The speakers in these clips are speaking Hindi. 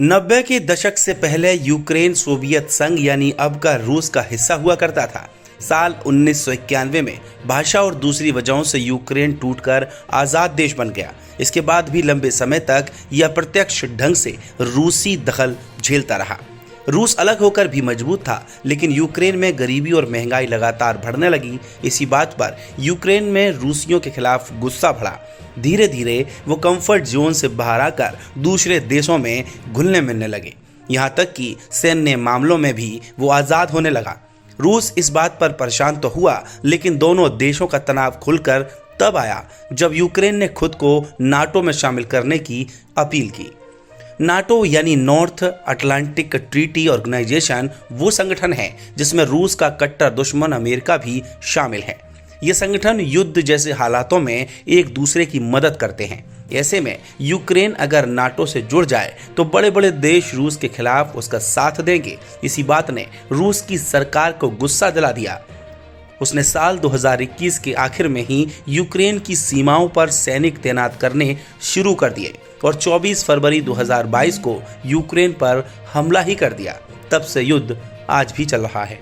90 के दशक से पहले यूक्रेन सोवियत संघ यानी अब का रूस का हिस्सा हुआ करता था। साल 1991 में भाषा और दूसरी वजहों से यूक्रेन टूटकर आज़ाद देश बन गया। इसके बाद भी लंबे समय तक यह अप्रत्यक्ष ढंग से रूसी दखल झेलता रहा। रूस अलग होकर भी मजबूत था, लेकिन यूक्रेन में गरीबी और महंगाई लगातार बढ़ने लगी। इसी बात पर यूक्रेन में रूसियों के खिलाफ गुस्सा बढ़ा। धीरे धीरे वो कंफर्ट जोन से बाहर आकर दूसरे देशों में घुलने मिलने लगे। यहाँ तक कि सैन्य मामलों में भी वो आज़ाद होने लगा। रूस इस बात पर परेशान तो हुआ, लेकिन दोनों देशों का तनाव खुलकर तब आया जब यूक्रेन ने खुद को नाटो में शामिल करने की अपील की। नाटो यानी नॉर्थ अटलांटिक ट्रीटी ऑर्गेनाइजेशन वो संगठन है जिसमें रूस का कट्टर दुश्मन अमेरिका भी शामिल है। ये संगठन युद्ध जैसे हालातों में एक दूसरे की मदद करते हैं। ऐसे में यूक्रेन अगर नाटो से जुड़ जाए तो बड़े बड़े देश रूस के खिलाफ उसका साथ देंगे। इसी बात ने रूस की सरकार को गुस्सा दिला दिया। उसने साल 2021 के आखिर में ही यूक्रेन की सीमाओं पर सैनिक तैनात करने शुरू कर दिए और 24 फरवरी 2022 को यूक्रेन पर हमला ही कर दिया। तब से युद्ध आज भी चल रहा है।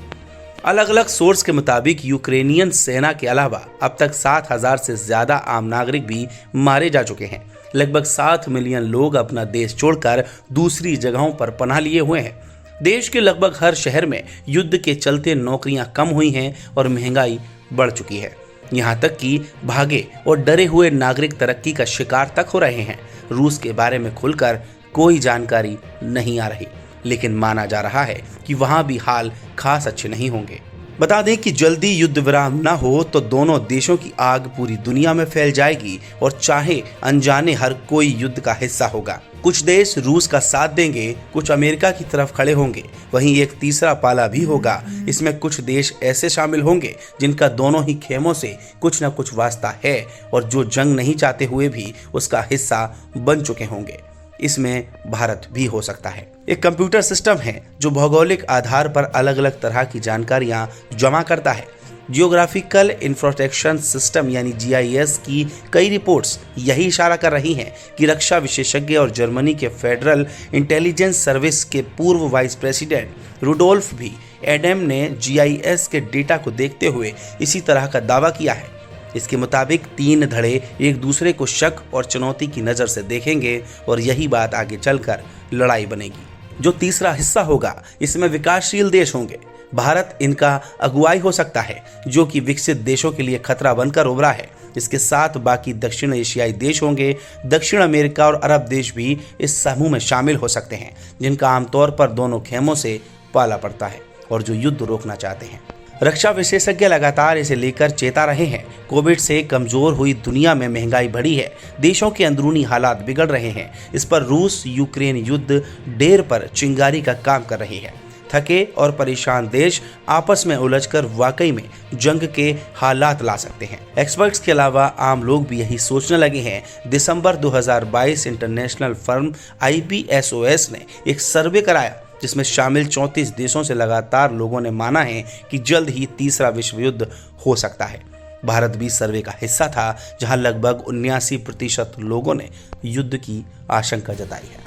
अलग अलग सोर्स के मुताबिक यूक्रेनियन सेना के अलावा अब तक 7,000 से ज्यादा आम नागरिक भी मारे जा चुके हैं। लगभग 7 मिलियन लोग अपना देश छोड़कर दूसरी जगहों पर पनाह लिए हुए हैं। देश के लगभग हर शहर में युद्ध के चलते नौकरियां कम हुई हैं और महंगाई बढ़ चुकी है। यहाँ तक कि भागे और डरे हुए नागरिक तरक्की का शिकार तक हो रहे हैं। रूस के बारे में खुलकर कोई जानकारी नहीं आ रही, लेकिन माना जा रहा है कि वहां भी हाल खास अच्छे नहीं होंगे। बता दें कि जल्दी युद्ध विराम न हो तो दोनों देशों की आग पूरी दुनिया में फैल जाएगी और चाहे अनजाने हर कोई युद्ध का हिस्सा होगा। कुछ देश रूस का साथ देंगे, कुछ अमेरिका की तरफ खड़े होंगे, वहीं एक तीसरा पाला भी होगा। इसमें कुछ देश ऐसे शामिल होंगे जिनका दोनों ही खेमों से कुछ न कुछ वास्ता है और जो जंग नहीं चाहते हुए भी उसका हिस्सा बन चुके होंगे। इसमें भारत भी हो सकता है। एक कंप्यूटर सिस्टम है जो भौगोलिक आधार पर अलग अलग तरह की जानकारियां जमा करता है। जियोग्राफिकल इंफॉर्मेशन सिस्टम यानी GIS की कई रिपोर्ट्स यही इशारा कर रही हैं कि रक्षा विशेषज्ञ और जर्मनी के फेडरल इंटेलिजेंस सर्विस के पूर्व वाइस प्रेसिडेंट रुडोल्फ भी एडम ने GIS के डेटा को देखते हुए इसी तरह का दावा किया है। इसके मुताबिक 3 धड़े एक दूसरे को शक और चुनौती की नज़र से देखेंगे और यही बात आगे चलकर लड़ाई बनेगी। जो तीसरा हिस्सा होगा इसमें विकासशील देश होंगे। भारत इनका अगुवाई हो सकता है, जो कि विकसित देशों के लिए खतरा बनकर उभरा है। इसके साथ बाकी दक्षिण एशियाई देश होंगे। दक्षिण अमेरिका और अरब देश भी इस समूह में शामिल हो सकते हैं, जिनका आमतौर पर दोनों खेमों से पाला पड़ता है और जो युद्ध रोकना चाहते हैं। रक्षा विशेषज्ञ लगातार इसे लेकर चेता रहे हैं। कोविड से कमजोर हुई दुनिया में महंगाई बढ़ी है, देशों के अंदरूनी हालात बिगड़ रहे हैं। इस पर रूस यूक्रेन युद्ध डेर पर चिंगारी का काम कर रही है। थके और परेशान देश आपस में उलझकर वाकई में जंग के हालात ला सकते हैं। एक्सपर्ट्स के अलावा आम लोग भी यही सोचने लगे हैं। दिसंबर 2022 इंटरनेशनल फर्म IPSOS ने एक सर्वे कराया जिसमें शामिल 34 देशों से लगातार लोगों ने माना है कि जल्द ही तीसरा विश्व युद्ध हो सकता है। भारत भी सर्वे का हिस्सा था, जहां लगभग 79% लोगों ने युद्ध की आशंका जताई है।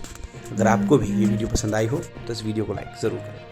अगर आपको भी ये वीडियो पसंद आई हो तो इस वीडियो को लाइक जरूर करें।